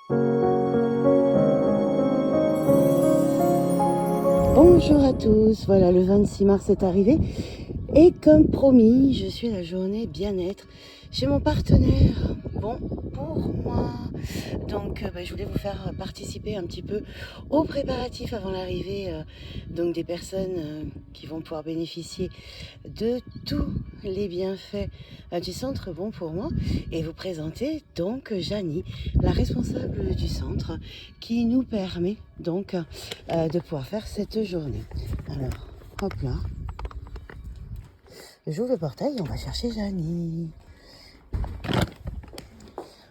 Bonjour à tous, voilà le 26 mars est arrivé et comme promis, je suis à la journée bien-être chez mon partenaire. Bon, pour moi, donc je voulais vous faire participer un petit peu aux préparatifs avant l'arrivée donc des personnes qui vont pouvoir bénéficier de tous les bienfaits du centre Bon pour moi et vous présenter donc Janie, la responsable du centre qui nous permet donc de pouvoir faire cette journée. Alors, hop là, j'ouvre le portail et on va chercher Janie.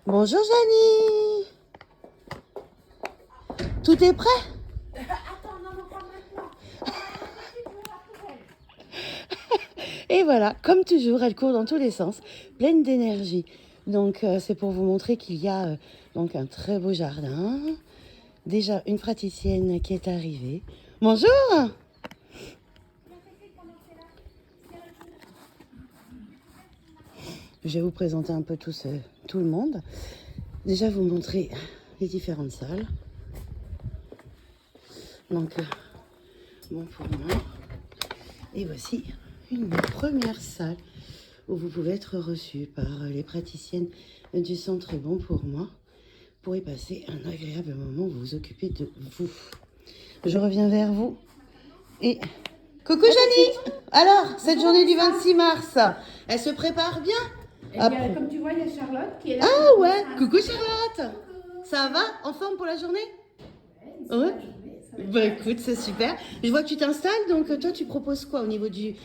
Bonjour Janie. Tout est prêt? Attends, non, pas maintenant. Et voilà, comme toujours, elle court dans tous les sens, pleine d'énergie. Donc c'est pour vous montrer qu'il y a donc un très beau jardin. Déjà une praticienne qui est arrivée. Bonjour. Je vais vous présenter un peu tout le monde. Déjà vous montrer les différentes salles. Donc bon pour moi. Et voici une première salle où vous pouvez être reçu par les praticiennes du centre Bon pour moi pour y passer un agréable moment où vous vous occupez de vous. Je reviens vers vous et... Coucou Janie. Alors, cette journée du 26 mars, elle se prépare bien? Comme tu vois, il y a Charlotte qui est là. Ah ouais, coucou Charlotte. Ça va? En forme pour la journée? Ouais. Bah écoute, c'est super. Je vois que tu t'installes, donc toi tu proposes quoi au niveau du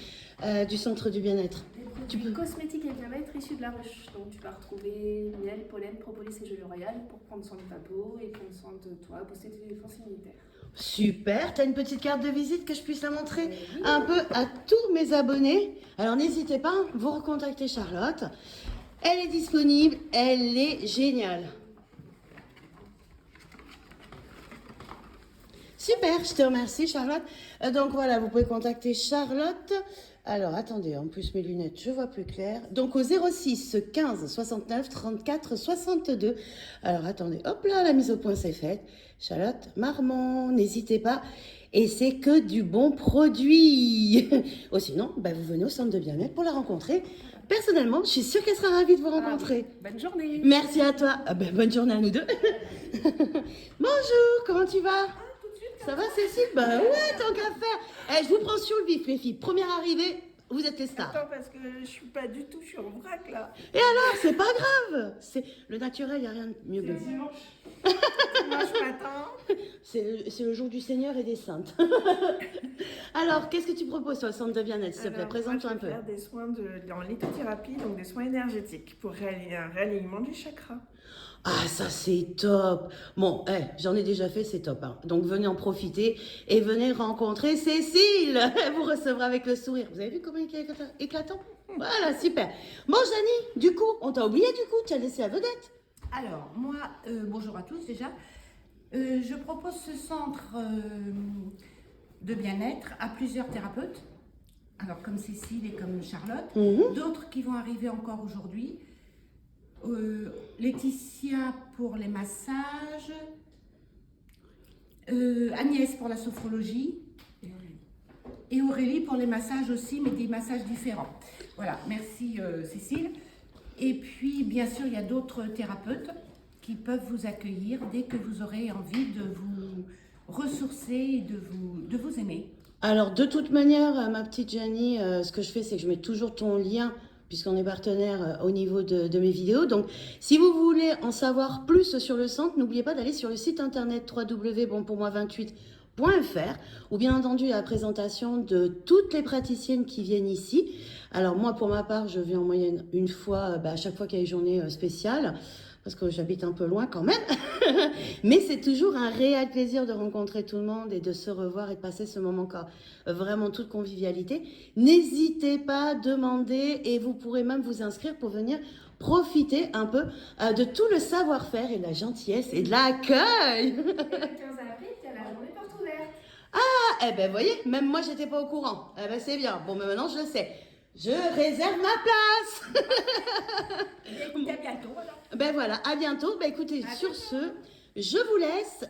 centre du bien-être? Tu peux cosmétique et bien-être issu de la ruche. Donc tu vas retrouver miel, pollen, propolis et gelée royale pour prendre soin de ta peau et prendre soin de toi, booster tes défenses immunitaires. Super, t'as une petite carte de visite que je puisse la montrer un peu à tous mes abonnés. Alors n'hésitez pas, vous recontactez Charlotte. Elle est disponible, elle est géniale. Super, je te remercie Charlotte. Donc voilà, vous pouvez contacter Charlotte. Alors attendez, en plus mes lunettes, je vois plus clair. Donc au 06 15 69 34 62. Alors attendez, hop là, la mise au point c'est faite. Charlotte Marmont, n'hésitez pas. Et c'est que du bon produit. Ou sinon, vous venez au centre de bien-être pour la rencontrer. Personnellement, je suis sûre qu'elle sera ravie de vous rencontrer. Bonne journée. Merci à toi. Bonne journée à nous deux. Bonjour, comment tu vas? Ça va Cécile? Bah ouais, tant qu'à faire. Je vous prends sur le vif les filles. Première arrivée, vous êtes les stars. Attends, parce que je suis pas du tout, je suis en vrac là. Et alors, c'est pas grave. C'est le naturel, il n'y a rien de mieux que ça. Dimanche matin. C'est le jour du Seigneur et des saintes. Alors, qu'est-ce que tu proposes toi, centre de bien-être, s'il te plaît? Présente-toi un peu. Je vais faire des soins en lithothérapie, donc des soins énergétiques pour réaliser un réalignement du chakra. Ah, ça c'est top. Bon, j'en ai déjà fait, c'est top. Hein. Donc venez en profiter et venez rencontrer Cécile. Elle vous recevra avec le sourire. Vous avez vu comment il est éclatant? Voilà, super. Bon, Janie, du coup, on t'a oublié du coup, tu as laissé la vedette. Alors, moi, bonjour à tous déjà. Je propose ce centre de bien-être à plusieurs thérapeutes, alors comme Cécile et comme Charlotte, d'autres qui vont arriver encore aujourd'hui. Laetitia pour les massages, Agnès pour la sophrologie et Aurélie pour les massages aussi, mais des massages différents. Voilà, merci Cécile. Et puis, bien sûr, il y a d'autres thérapeutes qui peuvent vous accueillir dès que vous aurez envie de vous ressourcer et de vous aimer. Alors, de toute manière, ma petite Janie, ce que je fais, c'est que je mets toujours ton lien, puisqu'on est partenaire au niveau de mes vidéos. Donc, si vous voulez en savoir plus sur le centre, n'oubliez pas d'aller sur le site internet www.bonpourmoi28.fr ou bien entendu la présentation de toutes les praticiennes qui viennent ici. Alors, moi, pour ma part, je viens en moyenne une fois, à chaque fois qu'il y a une journée spéciale, parce que j'habite un peu loin quand même. Mais c'est toujours un réel plaisir de rencontrer tout le monde et de se revoir et de passer ce moment vraiment toute convivialité. N'hésitez pas à demander et vous pourrez même vous inscrire pour venir profiter un peu de tout le savoir-faire et de la gentillesse et de l'accueil. Et le 15 avril, tu as la journée porte ouverte. Ah, voyez, même moi, j'étais pas au courant. C'est bien. Bon, mais maintenant, je le sais. Je réserve ma place. Et à bientôt alors. Voilà, à bientôt. Écoutez, sur ce, Je vous laisse.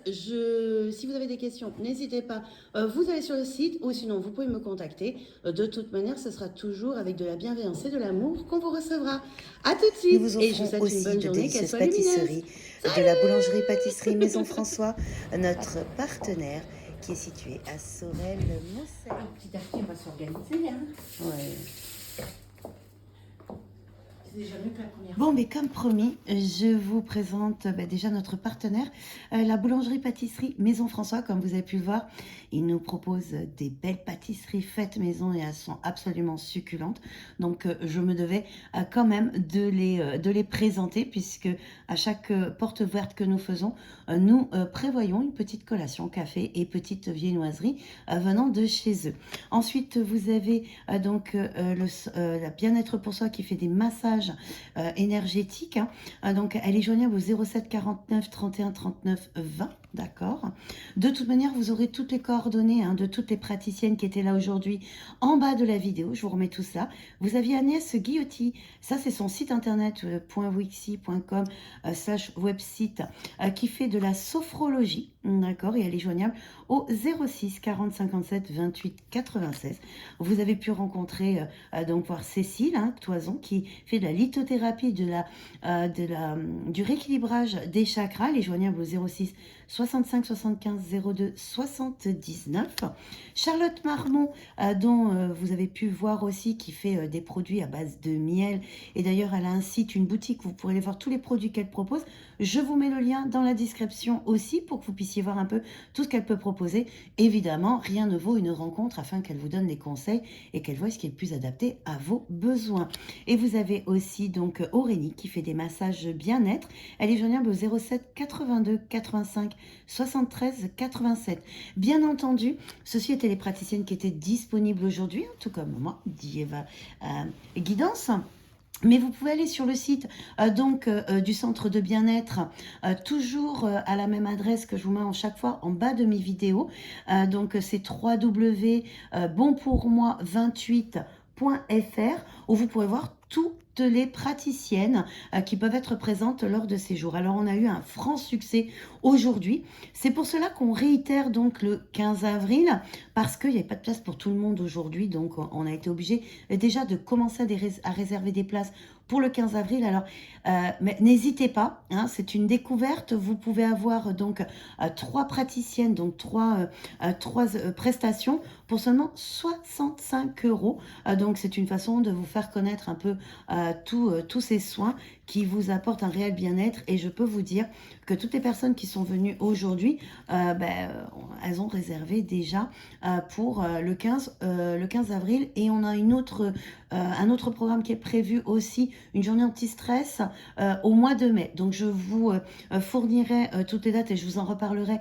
Si vous avez des questions, n'hésitez pas. Vous allez sur le site ou sinon vous pouvez me contacter. De toute manière, ce sera toujours avec de la bienveillance et de l'amour qu'on vous recevra. À tout de suite. Nous vous Et je vous offrons souhaite une aussi bonne de journée, qu'elle délicieuses soit lumineuse. pâtisseries de la boulangerie-pâtisserie Maison François, notre partenaire qui est situé à Sorel-Moselle. Petit à petit, on va s'organiser. Hein. Ouais. C'est déjà mieux que la première. Bon, mais comme promis, je vous présente déjà notre partenaire, la boulangerie-pâtisserie Maison François. Comme vous avez pu le voir, il nous propose des belles pâtisseries faites maison et elles sont absolument succulentes. Donc, je me devais quand même de les présenter puisque à chaque porte ouverte que nous faisons, nous prévoyons une petite collation café et petite viennoiserie venant de chez eux. Ensuite, vous avez la Bien-être pour soi qui fait des massages énergétique. Donc, elle est joignable au 07 49 31 39 20. D'accord. De toute manière, vous aurez toutes les coordonnées de toutes les praticiennes qui étaient là aujourd'hui en bas de la vidéo. Je vous remets tout ça. Vous aviez Agnès Guillotti. Ça, c'est son site internet .wixi.com /website qui fait de la sophrologie. D'accord. Et elle est joignable au 06 40 57 28 96. Vous avez pu rencontrer donc voir Cécile Toison qui fait de la lithothérapie, du rééquilibrage des chakras. Elle est joignable au 06 65 75 02 79. Charlotte Marmont, dont vous avez pu voir aussi, qui fait des produits à base de miel. Et d'ailleurs, elle a un site, une boutique, vous pourrez aller voir tous les produits qu'elle propose. Je vous mets le lien dans la description aussi pour que vous puissiez voir un peu tout ce qu'elle peut proposer. Évidemment, rien ne vaut une rencontre afin qu'elle vous donne des conseils et qu'elle voit ce qui est le plus adapté à vos besoins. Et vous avez aussi donc Aurélie qui fait des massages bien-être. Elle est joignable au 07 82 85 73 87. Bien entendu, ceci étaient les praticiennes qui étaient disponibles aujourd'hui, tout comme moi, Dieva Guidance. Mais vous pouvez aller sur le site du centre de bien-être, toujours à la même adresse que je vous mets en chaque fois en bas de mes vidéos. Donc c'est www.bonpourmoi28.fr où vous pourrez voir toutes les praticiennes qui peuvent être présentes lors de ces jours. Alors on a eu un franc succès aujourd'hui. C'est pour cela qu'on réitère donc le 15 avril parce qu'il n'y avait pas de place pour tout le monde aujourd'hui. Donc on a été obligé déjà de commencer à réserver des places pour le 15 avril. Alors, mais n'hésitez pas, c'est une découverte. Vous pouvez avoir donc 3 praticiennes, donc 3 prestations pour seulement 65 €. Donc, c'est une façon de vous faire connaître un peu tous ces soins qui vous apportent un réel bien-être. Et je peux vous dire que toutes les personnes qui sont venues aujourd'hui, elles ont réservé déjà pour le 15 avril. Et on a un autre programme qui est prévu aussi, une journée anti-stress au mois de mai. Donc je vous fournirai toutes les dates et je vous en reparlerai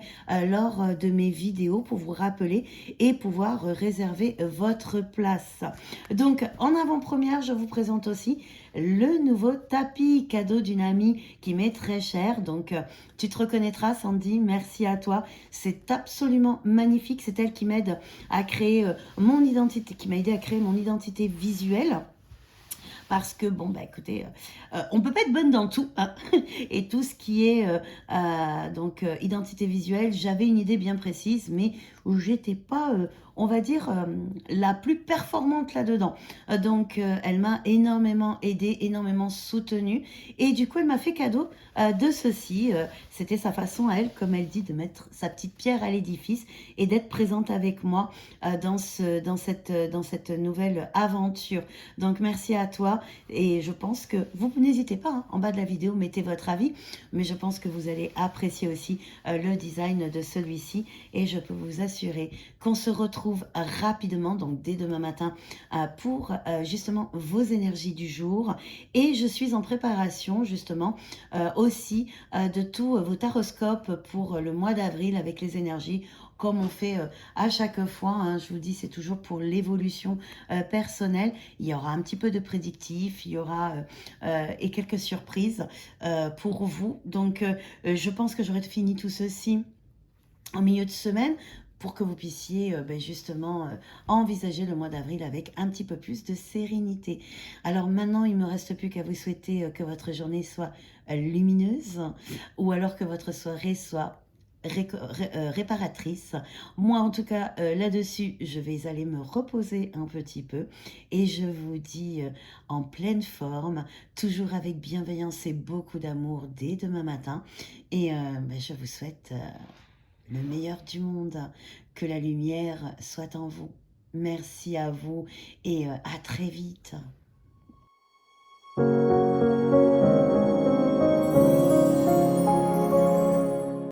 lors de mes vidéos pour vous rappeler et pouvoir réserver votre place. Donc en avant-première, je vous présente aussi le nouveau tapis cadeau d'une amie qui m'est très chère. Donc tu te reconnaîtras, Sandy, merci à toi. C'est absolument magnifique. C'est elle qui m'aide à créer mon identité, qui m'a aidé à créer mon identité visuelle. Parce que, écoutez, on peut pas être bonne dans tout. Et tout ce qui est identité visuelle, j'avais une idée bien précise, mais où j'étais pas, on va dire, la plus performante là-dedans. Donc, elle m'a énormément aidée, énormément soutenue. Et du coup, elle m'a fait cadeau de ceci. C'était sa façon à elle, comme elle dit, de mettre sa petite pierre à l'édifice et d'être présente avec moi dans cette nouvelle aventure. Donc, merci à toi. Et je pense que vous n'hésitez pas, en bas de la vidéo, mettez votre avis. Mais je pense que vous allez apprécier aussi le design de celui-ci. Et je peux vous assurer qu'on se retrouve rapidement, donc dès demain matin, pour justement vos énergies du jour. Et je suis en préparation justement aussi de tous vos taroscopes pour le mois d'avril avec les énergies, comme on fait à chaque fois. Je vous dis, c'est toujours pour l'évolution personnelle. Il y aura un petit peu de prédictif, il y aura et quelques surprises pour vous. Donc, je pense que j'aurai fini tout ceci en milieu de semaine. pour que vous puissiez justement envisager le mois d'avril avec un petit peu plus de sérénité. Alors maintenant, il ne me reste plus qu'à vous souhaiter que votre journée soit lumineuse ou alors que votre soirée soit réparatrice. Moi, en tout cas, là-dessus, je vais aller me reposer un petit peu et je vous dis en pleine forme, toujours avec bienveillance et beaucoup d'amour dès demain matin. Et je vous souhaite le meilleur du monde, que la lumière soit en vous. Merci à vous et à très vite.